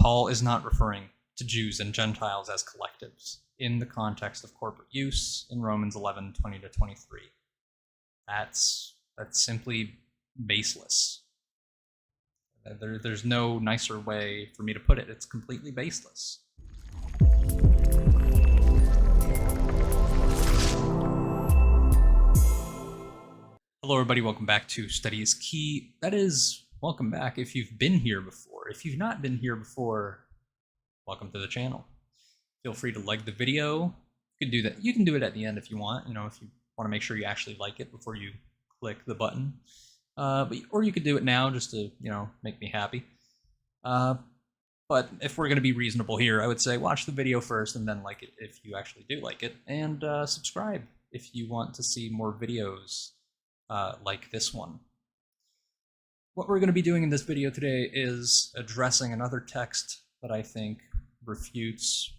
Paul is not referring to Jews and Gentiles as collectives in the context of corporate use in Romans 11:20-23. That's simply baseless. There's no nicer way for me to put it. It's completely baseless. Hello everybody, welcome back to Study is Key. That is, welcome back if you've been here before. If you've not been here before, welcome to the channel. Feel free to like the video. You can do that. You can do it at the end if you want, if you want to make sure you actually like it before you click the button. Or you could do it now just to, make me happy. But if we're going to be reasonable here, I would say watch the video first and then like it if you actually do like it, and subscribe if you want to see more videos like this one. What we're going to be doing in this video today is addressing another text that I think refutes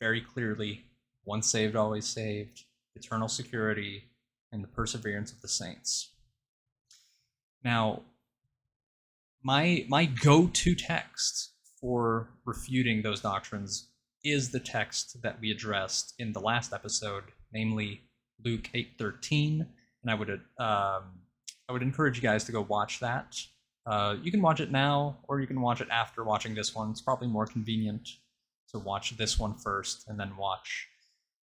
very clearly once saved, always saved, eternal security, and the perseverance of the saints. Now, my go-to text for refuting those doctrines is the text that we addressed in the last episode, namely Luke 8:13. And I would encourage you guys to go watch that. You can watch it now, or you can watch it after watching this one. It's probably more convenient to watch this one first and then watch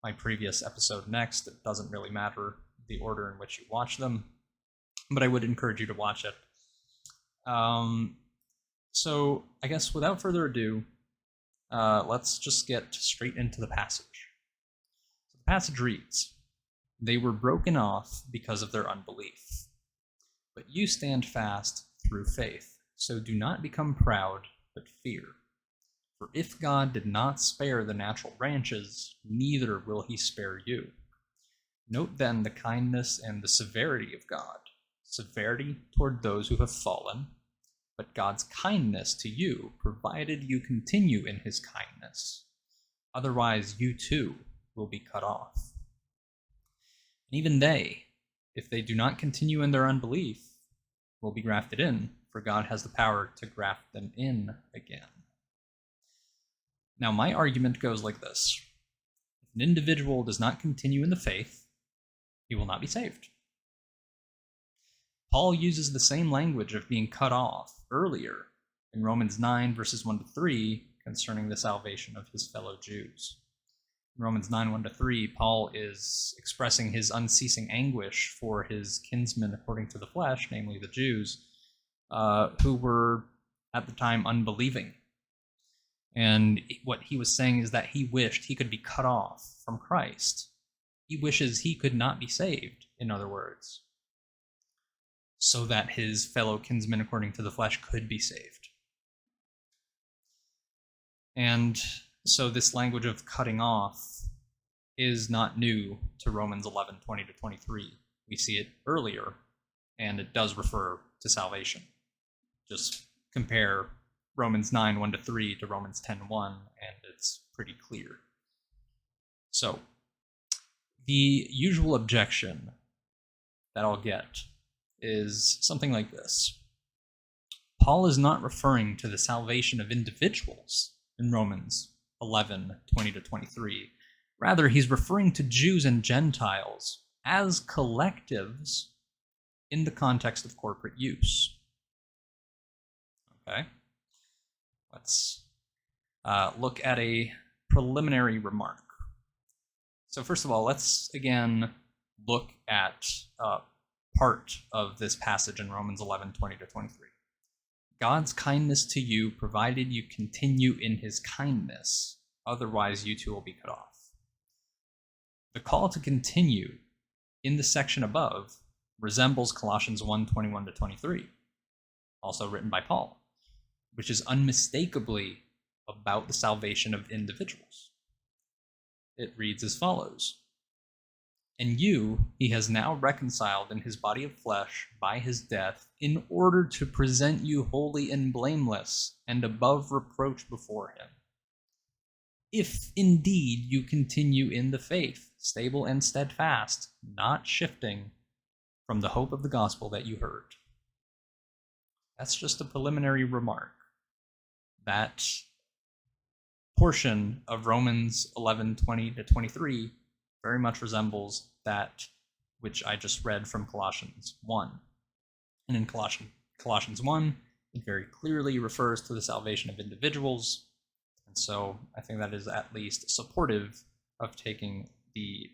my previous episode next. It doesn't really matter the order in which you watch them, but I would encourage you to watch it. So I guess without further ado, let's just get straight into the passage. So the passage reads, "They were broken off because of their unbelief. But you stand fast through faith, so do not become proud, but fear. For if God did not spare the natural branches, neither will he spare you. Note then the kindness and the severity of God. Severity toward those who have fallen, but God's kindness to you, provided you continue in his kindness. Otherwise you too will be cut off. And even they, if they do not continue in their unbelief, will be grafted in, for God has the power to graft them in again." Now, my argument goes like this. If an individual does not continue in the faith, he will not be saved. Paul uses the same language of being cut off earlier in Romans 9, verses 1-3, concerning the salvation of his fellow Jews. In Romans 9, 1-3, Paul is expressing his unceasing anguish for his kinsmen according to the flesh, namely the Jews, who were at the time unbelieving. And what he was saying is that he wished he could be cut off from Christ. He wishes he could not be saved, in other words, so that his fellow kinsmen according to the flesh could be saved. And so this language of cutting off is not new to Romans 11:20-23. We see it earlier, and it does refer to salvation. Just compare Romans 9, 1-3 to Romans 10:1, and it's pretty clear. So, the usual objection that I'll get is something like this. Paul is not referring to the salvation of individuals in Romans 11:20-23. Rather, he's referring to Jews and Gentiles as collectives in the context of corporate use. Okay? Let's look at a preliminary remark. So first of all, let's again look at part of this passage in Romans 11:20-23. God's kindness to you, provided you continue in his kindness, otherwise you too will be cut off. The call to continue in the section above resembles Colossians 1:21-23, also written by Paul, which is unmistakably about the salvation of individuals. It reads as follows: "And you he has now reconciled in his body of flesh by his death, in order to present you holy and blameless and above reproach before him. If indeed you continue in the faith, stable and steadfast, not shifting from the hope of the gospel that you heard." That's just a preliminary remark. that portion of Romans 11:20-23 very much resembles that which I just read from Colossians 1. And in Colossians 1, it very clearly refers to the salvation of individuals. And so I think that is at least supportive of taking the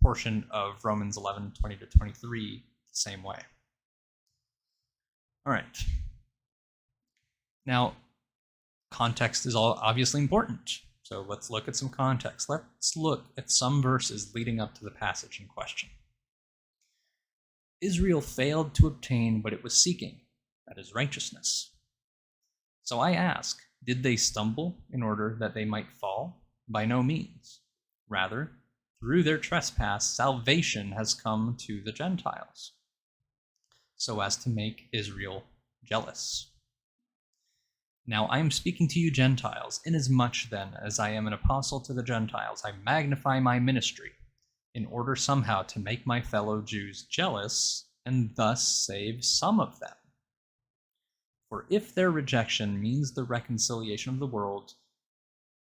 portion of Romans 11:20-23 the same way. All right. Now, context is obviously important. So let's look at some context. Let's look at some verses leading up to the passage in question. Israel failed to obtain what it was seeking, that is righteousness. So I ask, did they stumble in order that they might fall? By no means. Rather, through their trespass, salvation has come to the Gentiles, so as to make Israel jealous. Now I am speaking to you Gentiles, inasmuch then as I am an apostle to the Gentiles, I magnify my ministry, in order somehow to make my fellow Jews jealous, and thus save some of them. For if their rejection means the reconciliation of the world,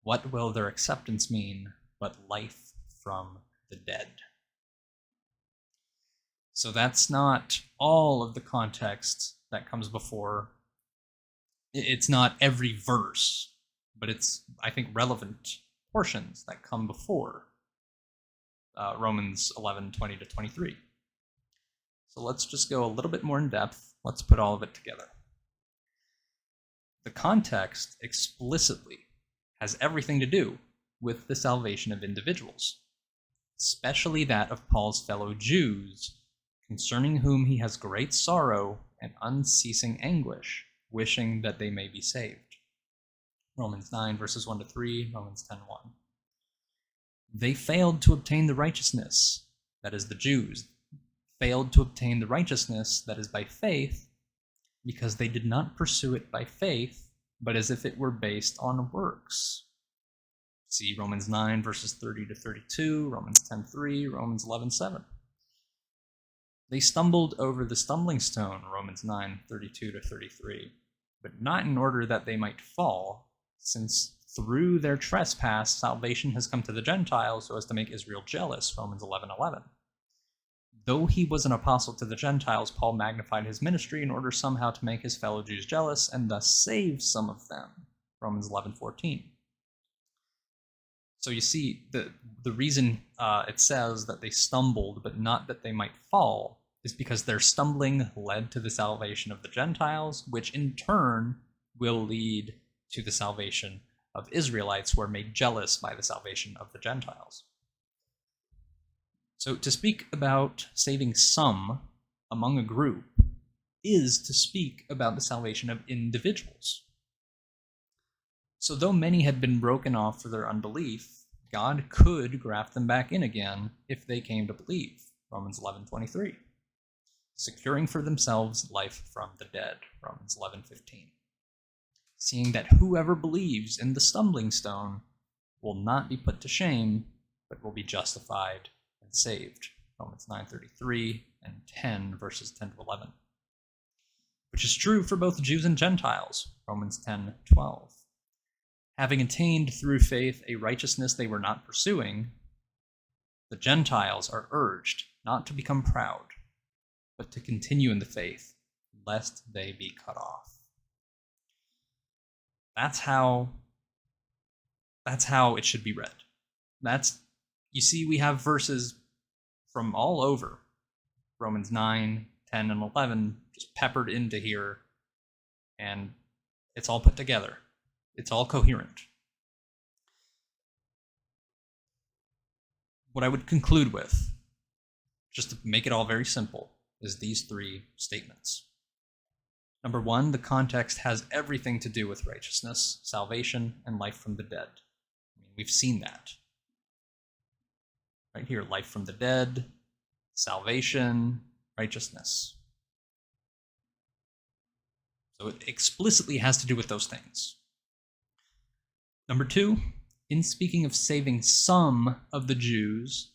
what will their acceptance mean but life from the dead? So that's not all of the context that comes before. It's not every verse, but it's, I think, relevant portions that come before Romans 11:20-23. So let's just go a little bit more in depth. Let's put all of it together. The context explicitly has everything to do with the salvation of individuals, especially that of Paul's fellow Jews, concerning whom he has great sorrow and unceasing anguish, wishing that they may be saved. Romans 9, verses 1-3, Romans 10:1. They failed to obtain the righteousness, that is the Jews, failed to obtain the righteousness that is by faith, because they did not pursue it by faith, but as if it were based on works. See Romans 9, verses 30-32, Romans 10:3, Romans 11:7. They stumbled over the stumbling stone, Romans 9:32-33, but not in order that they might fall, since through their trespass salvation has come to the Gentiles so as to make Israel jealous, Romans 11:11. Though he was an apostle to the Gentiles, Paul magnified his ministry in order somehow to make his fellow Jews jealous and thus save some of them, Romans 11:14. So you see, the reason it says that they stumbled, but not that they might fall, is because their stumbling led to the salvation of the Gentiles, which in turn will lead to the salvation of Israelites who are made jealous by the salvation of the Gentiles. So to speak about saving some among a group is to speak about the salvation of individuals. So though many had been broken off for their unbelief, God could graft them back in again if they came to believe, Romans 11:23. Securing for themselves life from the dead, Romans 11:15. Seeing that whoever believes in the stumbling stone will not be put to shame, but will be justified and saved, Romans 9:33 and 10, verses 10-11. Which is true for both Jews and Gentiles, Romans 10:12. Having attained through faith a righteousness they were not pursuing, the Gentiles are urged not to become proud, but to continue in the faith, lest they be cut off. That's how it should be read. You see, we have verses from all over, Romans 9, 10, and 11, just peppered into here, and it's all put together. It's all coherent. What I would conclude with, just to make it all very simple, is these three statements. Number one, the context has everything to do with righteousness, salvation, and life from the dead. We've seen that. Right here, life from the dead, salvation, righteousness. So it explicitly has to do with those things. Number two, in speaking of saving some of the Jews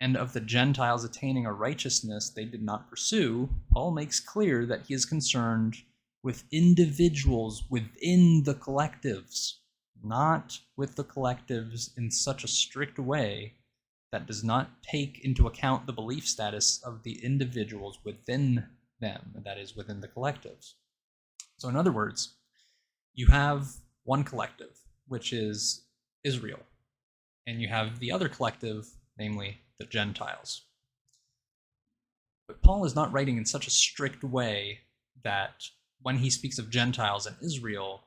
and of the Gentiles attaining a righteousness they did not pursue, Paul makes clear that he is concerned with individuals within the collectives, not with the collectives in such a strict way that does not take into account the belief status of the individuals within them, that is, within the collectives. So in other words, you have one collective, which is Israel, and you have the other collective, namely the Gentiles. But Paul is not writing in such a strict way that when he speaks of Gentiles and Israel,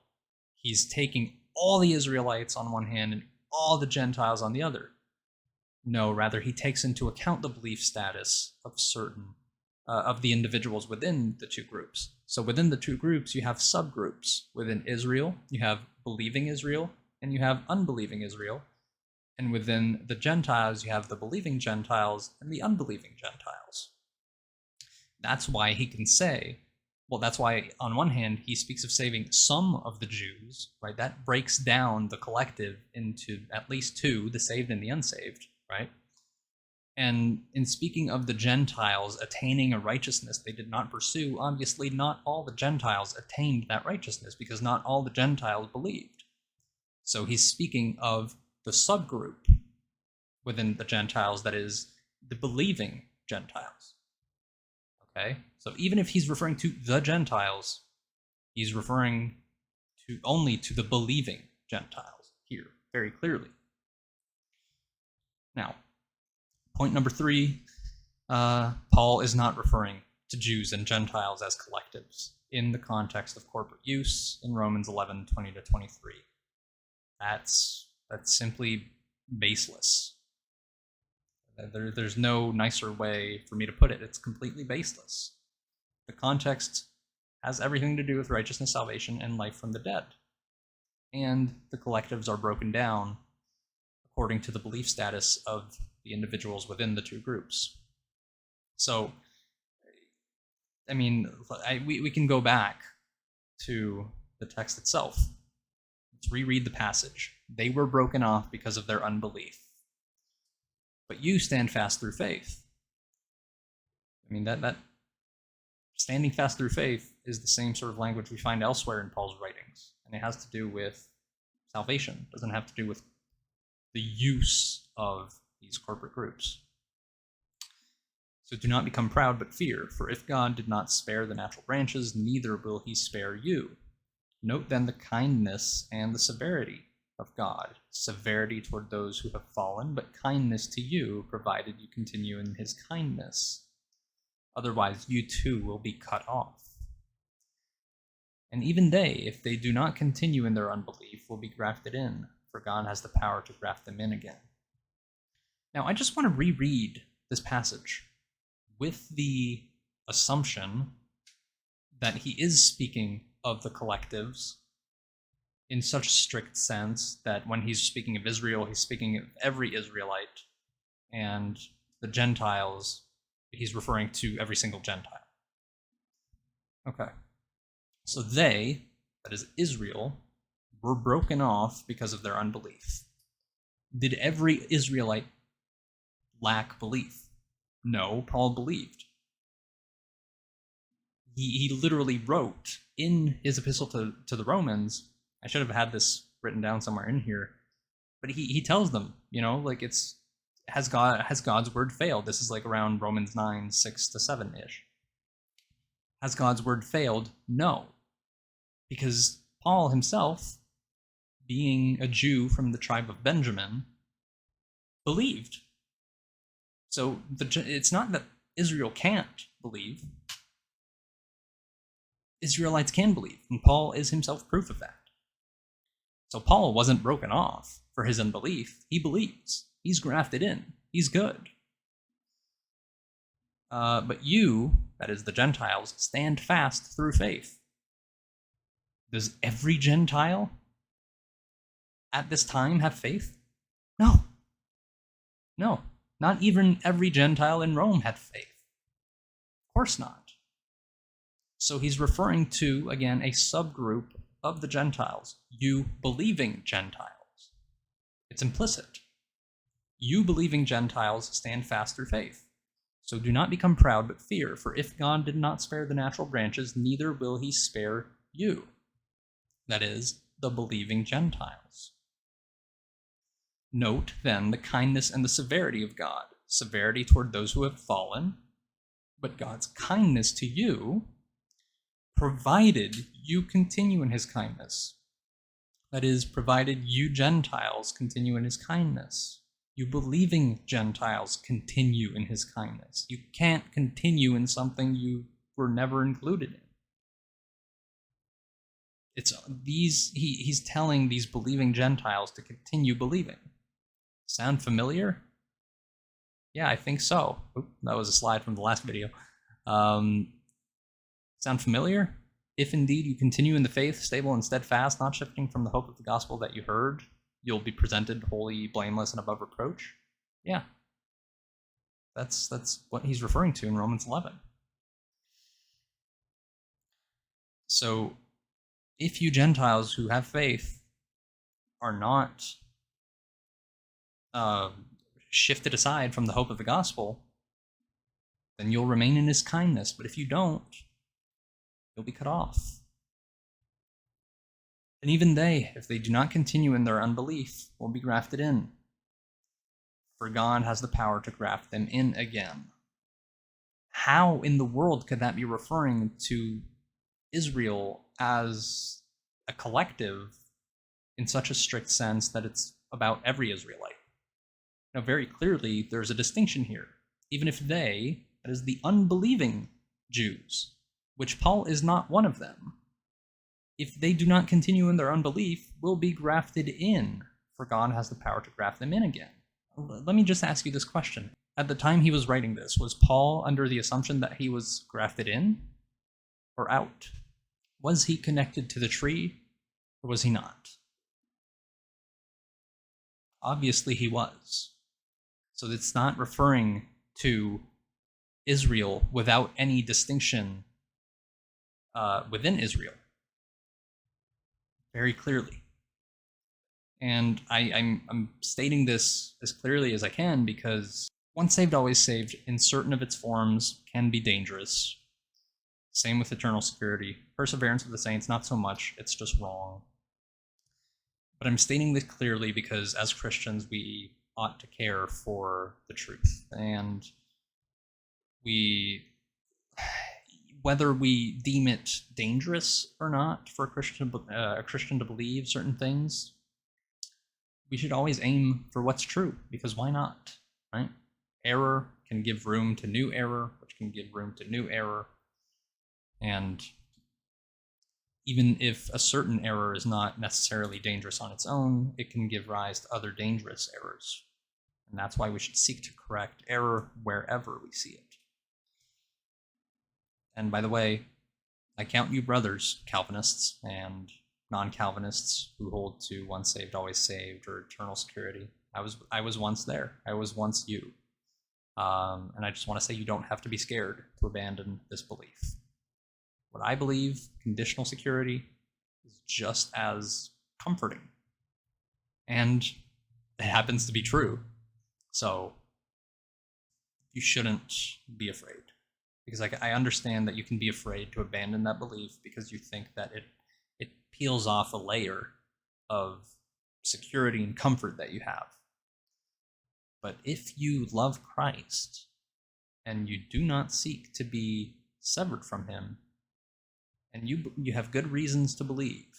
he's taking all the Israelites on one hand and all the Gentiles on the other. No, rather, he takes into account the belief status of certain of the individuals within the two groups. So within the two groups, you have subgroups. Within Israel, you have believing Israel, and you have unbelieving Israel. And within the Gentiles, you have the believing Gentiles and the unbelieving Gentiles. That's why he can say, well, that's why on one hand, he speaks of saving some of the Jews, right? That breaks down the collective into at least two, the saved and the unsaved, right? And in speaking of the Gentiles attaining a righteousness they did not pursue, obviously not all the Gentiles attained that righteousness because not all the Gentiles believed. So he's speaking of the subgroup within the Gentiles, that is, the believing Gentiles. Okay? So even if he's referring to the Gentiles, he's referring to only to the believing Gentiles here, very clearly. Now, point number 3, Paul is not referring to Jews and Gentiles as collectives in the context of corporate use in Romans 11:20-23. That's simply baseless. There's no nicer way for me to put it. It's completely baseless. The context has everything to do with righteousness, salvation, and life from the dead. And the collectives are broken down according to the belief status of the individuals within the two groups. So, I mean, we can go back to the text itself. Let's reread the passage. They were broken off because of their unbelief. But you stand fast through faith. I mean, that standing fast through faith is the same sort of language we find elsewhere in Paul's writings. And it has to do with salvation. It doesn't have to do with the use of these corporate groups. So do not become proud, but fear, for if God did not spare the natural branches, neither will he spare you. Note then the kindness and the severity of God. Severity toward those who have fallen, but kindness to you, provided you continue in his kindness. Otherwise, you too will be cut off. And even they, if they do not continue in their unbelief, will be grafted in, for God has the power to graft them in again. Now, I just want to reread this passage with the assumption that he is speaking of the collectives in such a strict sense that when he's speaking of Israel, he's speaking of every Israelite, and the Gentiles, he's referring to every single Gentile. Okay. So they, that is Israel, were broken off because of their unbelief. Did every Israelite lack belief? No, Paul believed. He literally wrote in his epistle to the Romans, I should have had this written down somewhere in here, but he tells them, like has God's word failed? This is like around Romans 9, 6-7-ish. Has God's word failed? No. Because Paul himself, being a Jew from the tribe of Benjamin, believed. So it's not that Israel can't believe. Israelites can believe, and Paul is himself proof of that. So Paul wasn't broken off for his unbelief. He believes. He's grafted in. He's good. But you, that is the Gentiles, stand fast through faith. Does every Gentile at this time have faith? No. No. Not even every Gentile in Rome had faith. Of course not. So he's referring to, again, a subgroup of the Gentiles. You believing Gentiles. It's implicit. You believing Gentiles stand fast through faith. So do not become proud, but fear, for if God did not spare the natural branches, neither will he spare you. That is, the believing Gentiles. Note, then, the kindness and the severity of God. Severity toward those who have fallen, but God's kindness to you, provided you continue in his kindness. That is, provided you Gentiles continue in his kindness. You believing Gentiles continue in his kindness. You can't continue in something you were never included in. He's telling these believing Gentiles to continue believing. Sound familiar? Yeah, I think so. Oop, that was a slide from the last video. Sound familiar? If indeed you continue in the faith, stable and steadfast, not shifting from the hope of the gospel that you heard, you'll be presented holy, blameless, and above reproach. Yeah. That's what he's referring to in Romans 11. So, if you Gentiles who have faith are not shifted aside from the hope of the gospel, then you'll remain in his kindness. But if you don't, you'll be cut off. And even they, if they do not continue in their unbelief, will be grafted in. For God has the power to graft them in again. How in the world could that be referring to Israel as a collective in such a strict sense that it's about every Israelite? Now, very clearly, there's a distinction here. Even if they, that is the unbelieving Jews, which Paul is not one of them, if they do not continue in their unbelief, will be grafted in, for God has the power to graft them in again. Let me just ask you this question. At the time he was writing this, was Paul under the assumption that he was grafted in or out? Was he connected to the tree or was he not? Obviously he was. So it's not referring to Israel without any distinction within Israel. Very clearly. And I'm stating this as clearly as I can because once saved, always saved in certain of its forms can be dangerous. Same with eternal security. Perseverance of the saints, not so much. It's just wrong. But I'm stating this clearly because as Christians, we ought to care for the truth. And whether we deem it dangerous or not for a Christian to believe certain things, we should always aim for what's true, because why not, right? Error can give room to new error, which can give room to new error. And even if a certain error is not necessarily dangerous on its own, it can give rise to other dangerous errors. And that's why we should seek to correct error wherever we see it. And by the way, I count you brothers, Calvinists and non-Calvinists who hold to once saved, always saved, or eternal security. I was once there. I was once you. And I just want to say you don't have to be scared to abandon this belief. What I believe, conditional security, is just as comforting. And it happens to be true. So you shouldn't be afraid. Because I understand that you can be afraid to abandon that belief because you think that it peels off a layer of security and comfort that you have. But if you love Christ and you do not seek to be severed from him, and you have good reasons to believe,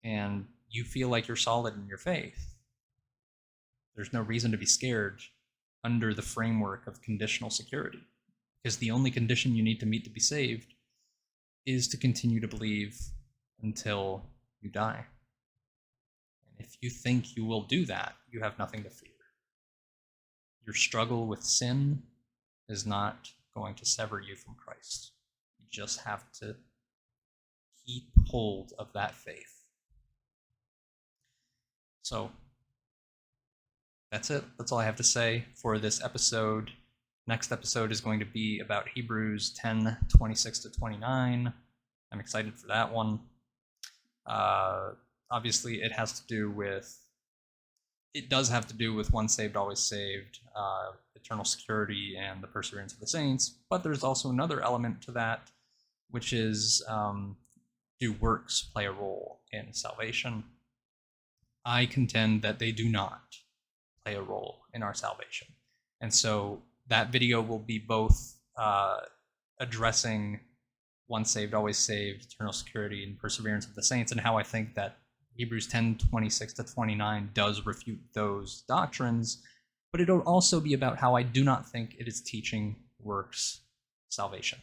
and you feel like you're solid in your faith, there's no reason to be scared under the framework of conditional security. Because the only condition you need to meet to be saved is to continue to believe until you die. And if you think you will do that, you have nothing to fear. Your struggle with sin is not going to sever you from Christ. You just have to keep hold of that faith. So, that's it. That's all I have to say for this episode. Next episode is going to be about Hebrews 10:26-29. I'm excited for that one. Obviously, it has to do with it does have to do with once saved, always saved, eternal security, and the perseverance of the saints. But there's also another element to that, which is do works play a role in salvation? I contend that they do not play a role in our salvation. And so that video will be both addressing once saved, always saved, eternal security, and perseverance of the saints, and how I think that Hebrews 10:26-29 does refute those doctrines, but it'll also be about how I do not think it is teaching works salvation.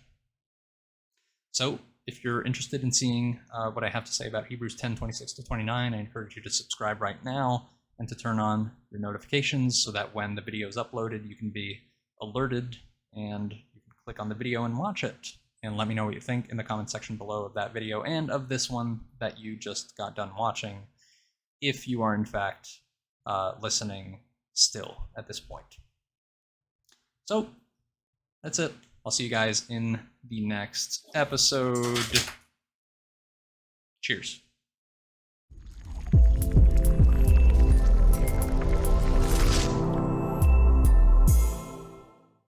So if you're interested in seeing what I have to say about Hebrews 10:26-29, I encourage you to subscribe right now and to turn on your notifications so that when the video is uploaded, you can be alerted and you can click on the video and watch it. And let me know what you think in the comment section below of that video and of this one that you just got done watching, if you are in fact listening still at this point. So that's it. I'll see you guys in the next episode. Cheers.